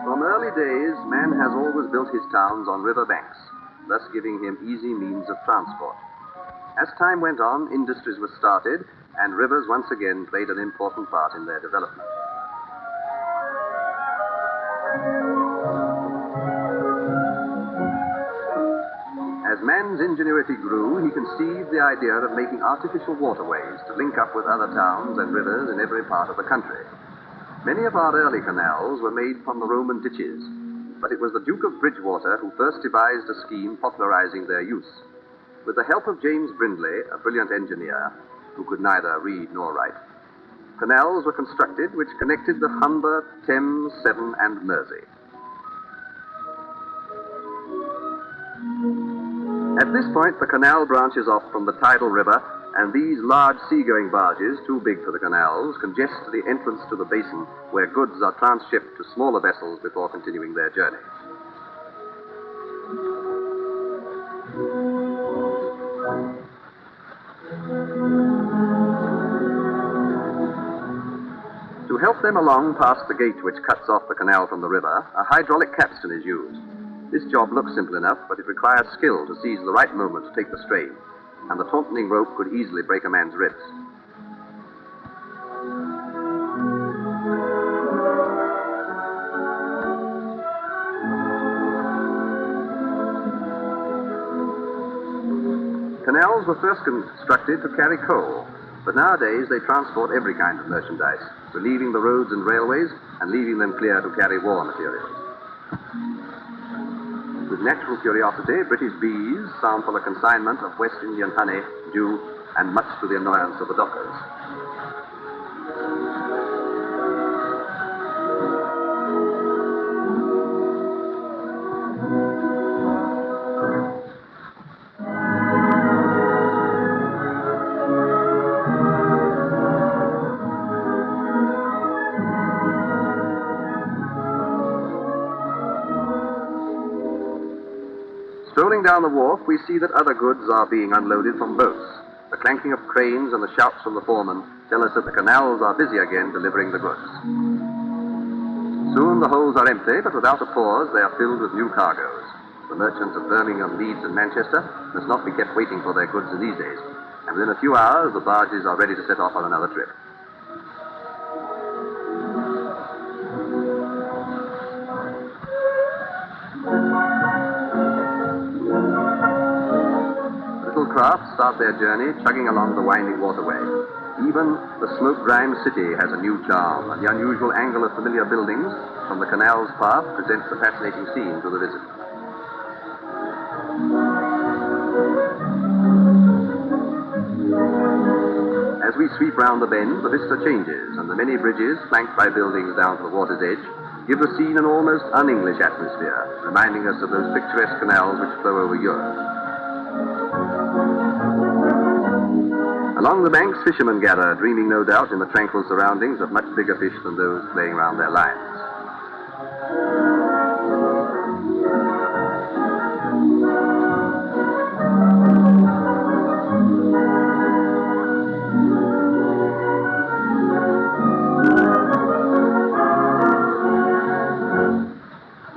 From early days, man has always built his towns on river banks, thus giving him easy means of transport. As time went on, industries were started, and rivers once again played an important part in their development. As man's ingenuity grew, he conceived the idea of making artificial waterways to link up with other towns and rivers in every part of the country. Many of our early canals were made from the Roman ditches, but it was the Duke of Bridgewater who first devised a scheme popularizing their use. With the help of James Brindley, a brilliant engineer who could neither read nor write, canals were constructed which connected the Humber, Thames, Severn, and Mersey. At this point, the canal branches off from the tidal river, and these large seagoing barges, too big for the canals, congest the entrance to the basin where goods are transshipped to smaller vessels before continuing their journey. To help them along past the gate which cuts off the canal from the river, a hydraulic capstan is used. This job looks simple enough, but it requires skill to seize the right moment to take the strain, and the tauntauning rope could easily break a man's ribs. Canals were first constructed to carry coal, but nowadays they transport every kind of merchandise, relieving the roads and railways and leaving them clear to carry war materials. With natural curiosity, British bees sound for the consignment of West Indian honey, dew, and much to the annoyance of the dockers. Strolling down the wharf, we see that other goods are being unloaded from boats. The clanking of cranes and the shouts from the foremen tell us that the canals are busy again delivering the goods. Soon the holds are empty, but without a pause they are filled with new cargoes. The merchants of Birmingham, Leeds, and Manchester must not be kept waiting for their goods in these days, and within a few hours the barges are ready to set off on another trip. Crafts start their journey chugging along the winding waterway. Even the smoke-grimed city has a new charm, and the unusual angle of familiar buildings from the canal's path presents a fascinating scene to the visitor. As we sweep round the bend, the vista changes, and the many bridges, flanked by buildings down to the water's edge, give the scene an almost un-English atmosphere, reminding us of those picturesque canals which flow over Europe. Along the banks, fishermen gather, dreaming no doubt in the tranquil surroundings of much bigger fish than those playing round their lines.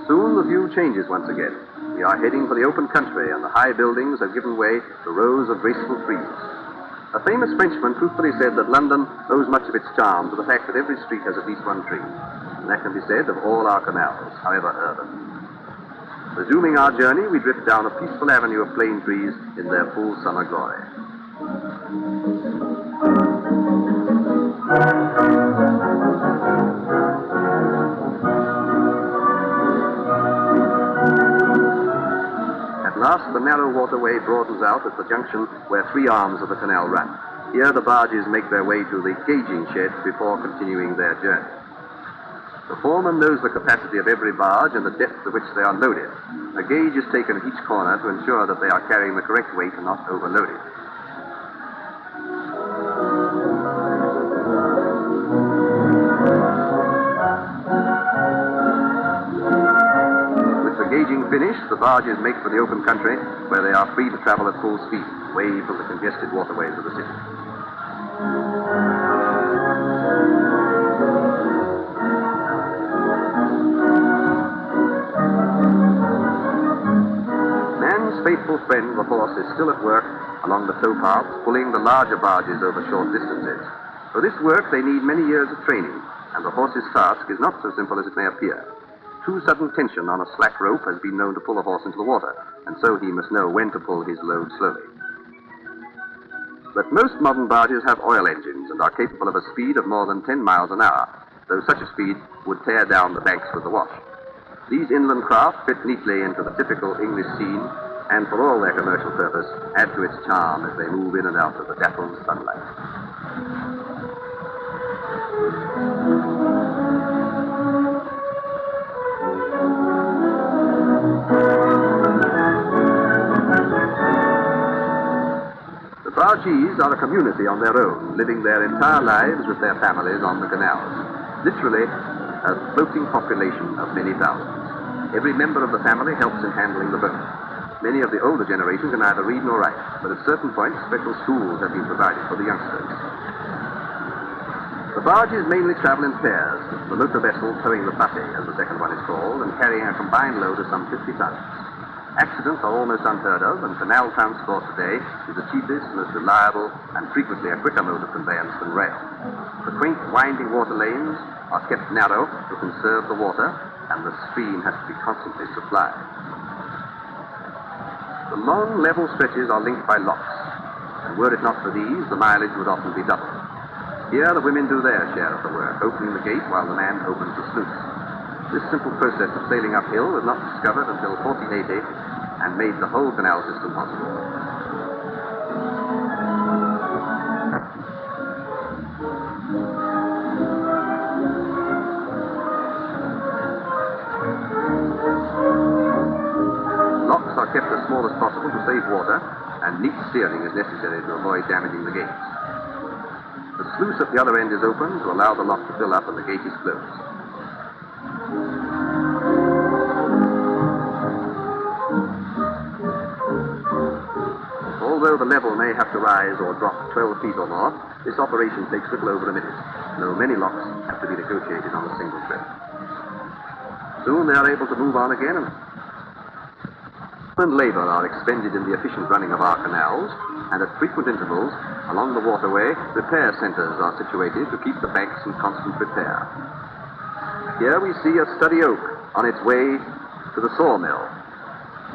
Soon the view changes once again. We are heading for the open country, and the high buildings have given way to rows of graceful trees. A famous Frenchman truthfully said that London owes much of its charm to the fact that every street has at least one tree. And that can be said of all our canals, however urban. Resuming our journey, we drift down a peaceful avenue of plane trees in their full summer glory. At last last, the narrow waterway broadens out at the junction where three arms of the canal run. Here, the barges make their way to the gauging sheds before continuing their journey. The foreman knows the capacity of every barge and the depth to which they are loaded. A gauge is taken at each corner to ensure that they are carrying the correct weight and not overloaded. With the gauging finished, the barges make for the open country where they are free to travel at full speed, away from the congested waterways of the city. Faithful friend, the horse, is still at work along the tow paths, pulling the larger barges over short distances. For this work, they need many years of training, and the horse's task is not so simple as it may appear. Too sudden tension on a slack rope has been known to pull a horse into the water, and so he must know when to pull his load slowly. But most modern barges have oil engines and are capable of a speed of more than 10 miles an hour, though such a speed would tear down the banks with the wash. These inland craft fit neatly into the typical English scene, and for all their commercial purpose, add to its charm as they move in and out of the dappled sunlight. The bargees are a community on their own, living their entire lives with their families on the canals. Literally, a floating population of many thousands. Every member of the family helps in handling the boat. Many of the older generation can neither read nor write, but at certain points, special schools have been provided for the youngsters. The barges mainly travel in pairs, the motor vessel towing the puppy, as the second one is called, and carrying a combined load of some 50 tons. Accidents are almost unheard of, and canal transport today is the cheapest, most reliable, and frequently a quicker mode of conveyance than rail. The quaint, winding water lanes are kept narrow to conserve the water, and the stream has to be constantly supplied. The long, level stretches are linked by locks, and were it not for these, the mileage would often be doubled. Here, the women do their share of the work, opening the gate while the man opens the sluice. This simple process of sailing uphill was not discovered until 1480 and made the whole canal system possible. Are kept as small as possible to save water, and neat steering is necessary to avoid damaging the gates. The sluice at the other end is open to allow the lock to fill up and the gate is closed. Although the level may have to rise or drop 12 feet or more, this operation takes little over a minute, though many locks have to be negotiated on a single trip. Soon they are able to move on again, and labor are expended in the efficient running of our canals, and at frequent intervals along the waterway, repair centers are situated to keep the banks in constant repair. Here we see a stubby oak on its way to the sawmill.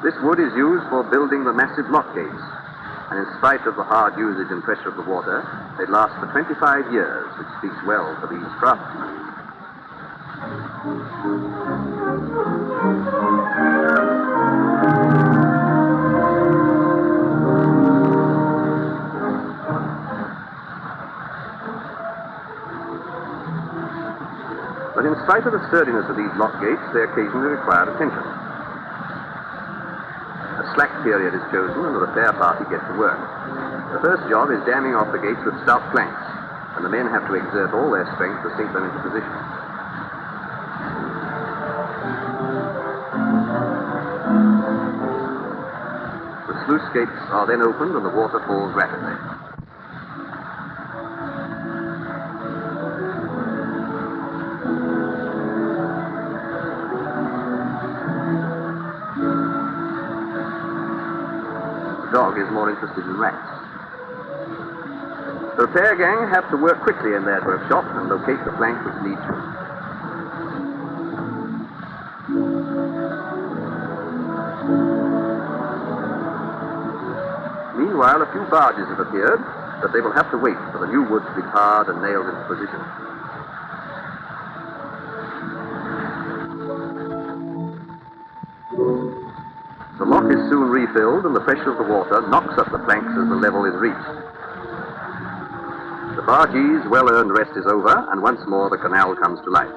This wood is used for building the massive lock gates, and in spite of the hard usage and pressure of the water, they last for 25 years, which speaks well for these craftsmen. But in spite of the sturdiness of these lock gates, they occasionally require attention. A slack period is chosen and the repair party gets to work. The first job is damming off the gates with stout planks, and the men have to exert all their strength to sink them into position. The sluice gates are then opened and the water falls rapidly. The dog is more interested in rats. The repair gang have to work quickly in their workshop and locate the plank which leads to it. Meanwhile, a few barges have appeared, but they will have to wait for the new wood to be tarred and nailed into position. The lock lock is soon refilled and the pressure of the water knocks up the planks as the level is reached. The bargees' well-earned rest is over, and once more the canal comes to life.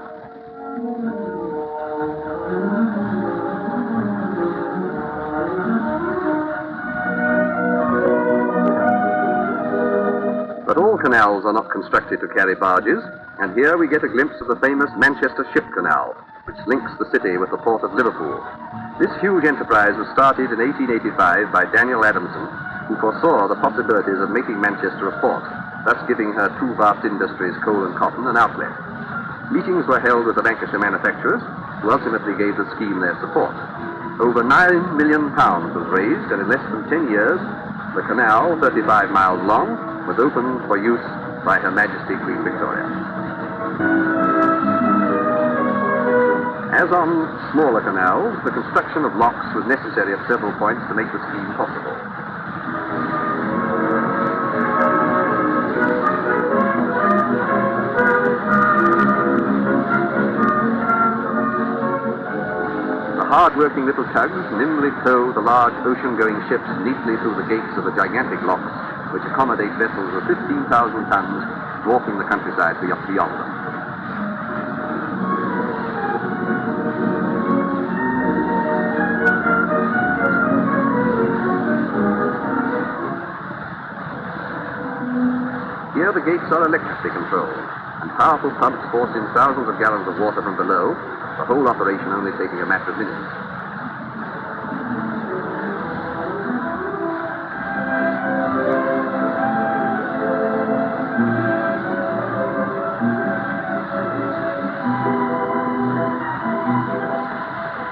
But all canals are not constructed to carry barges, and here we get a glimpse of the famous Manchester Ship Canal, which links the city with the port of Liverpool. This huge enterprise was started in 1885 by Daniel Adamson, who foresaw the possibilities of making Manchester a port, thus giving her two vast industries, coal and cotton, an outlet. Meetings were held with the Lancashire manufacturers, who ultimately gave the scheme their support. Over £9 million was raised, and in less than 10 years, the canal, 35 miles long, was opened for use by Her Majesty Queen Victoria. As on smaller canals, the construction of locks was necessary at several points to make the scheme possible. The hard-working little tugs nimbly tow the large ocean-going ships neatly through the gates of the gigantic locks, which accommodate vessels of 15,000 tons, dwarfing the countryside beyond them. Here the gates are electrically controlled, and powerful pumps force in thousands of gallons of water from below, the whole operation only taking a matter of minutes.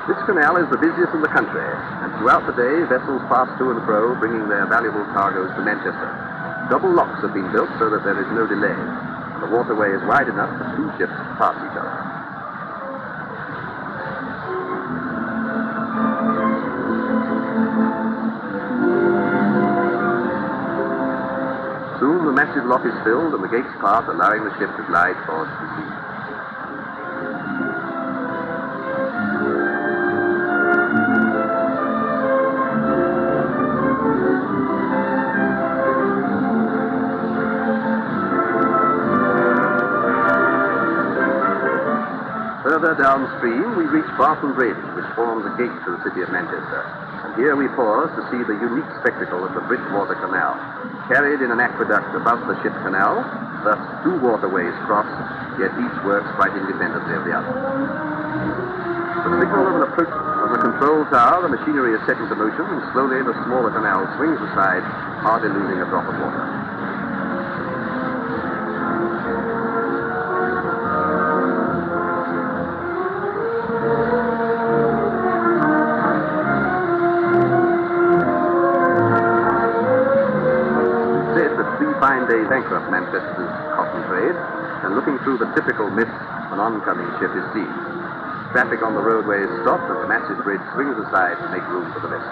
This canal is the busiest in the country, and throughout the day vessels pass to and fro, bringing their valuable cargoes to Manchester. Double locks have been built so that there is no delay, and the waterway is wide enough for two ships to pass each other. Soon the massive lock is filled and the gates part, allowing the ship to glide towards the sea. Further downstream, we reach Barton Bridge, which forms a gate to the city of Manchester. And here we pause to see the unique spectacle of the Bridgewater Canal. Carried in an aqueduct above the Ship Canal, thus two waterways cross, yet each works quite independently of the other. The signal of an approach of the control tower, the machinery is set into motion, and slowly the smaller canal swings aside, hardly losing a drop of water. Days bankrupt Manchester's cotton trade, and looking through the typical mist, an oncoming ship is seen. Traffic on the roadway is stopped, and the massive bridge swings aside to make room for the vessel.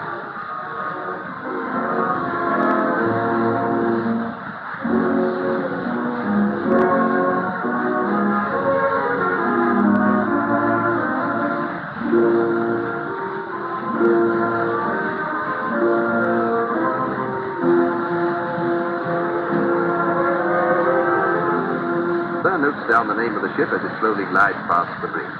Notes down the name of the ship as it slowly glides past the bridge.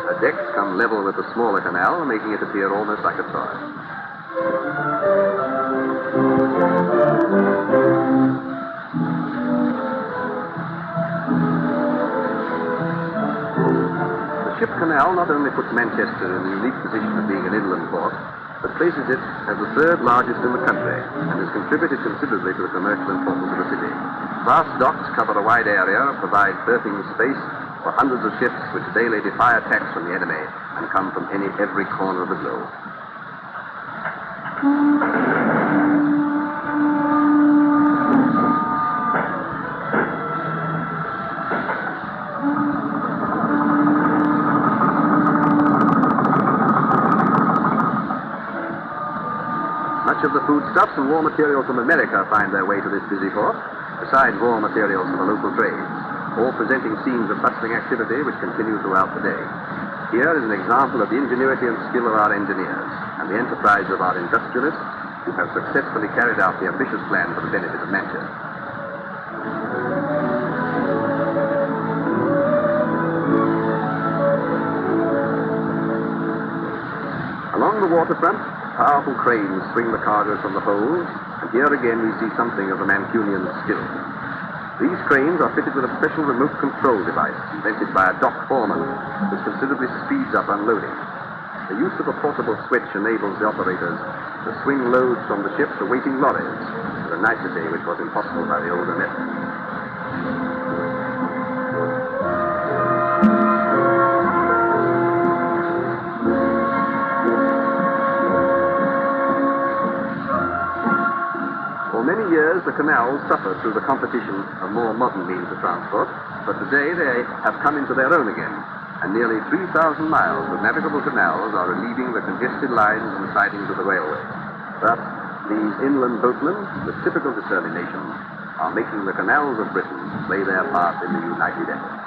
The decks come level with the smaller canal, making it appear almost like a toy. The Ship Canal not only puts Manchester in the unique position of being an inland port, but places it as the third largest in the country and has contributed considerably to the commercial importance of the city. Vast docks cover a wide area and provide berthing space for hundreds of ships which daily defy attacks from the enemy and come from every corner of the globe. Much of the foodstuffs and raw materials from America find their way to this busy port, besides raw materials for the local trade. all presenting scenes of bustling activity which continue throughout the day. Here is an example of the ingenuity and skill of our engineers and the enterprise of our industrialists who have successfully carried out the ambitious plan for the benefit of Manchester. Along the waterfront, powerful cranes swing the cargoes from the holds, and here again we see something of the Mancunian's skill. These cranes are fitted with a special remote control device invented by a dock foreman, which considerably speeds up unloading. The use of a portable switch enables the operators to swing loads from the ship to waiting lorries, with a nicety which was impossible by the older method. For many years, the canals suffered through the competition of more modern means of transport, but today they have come into their own again, and nearly 3,000 miles of navigable canals are relieving the congested lines and sidings of the railway. Thus, these inland boatmen, with typical determination, are making the canals of Britain play their part in the united effort.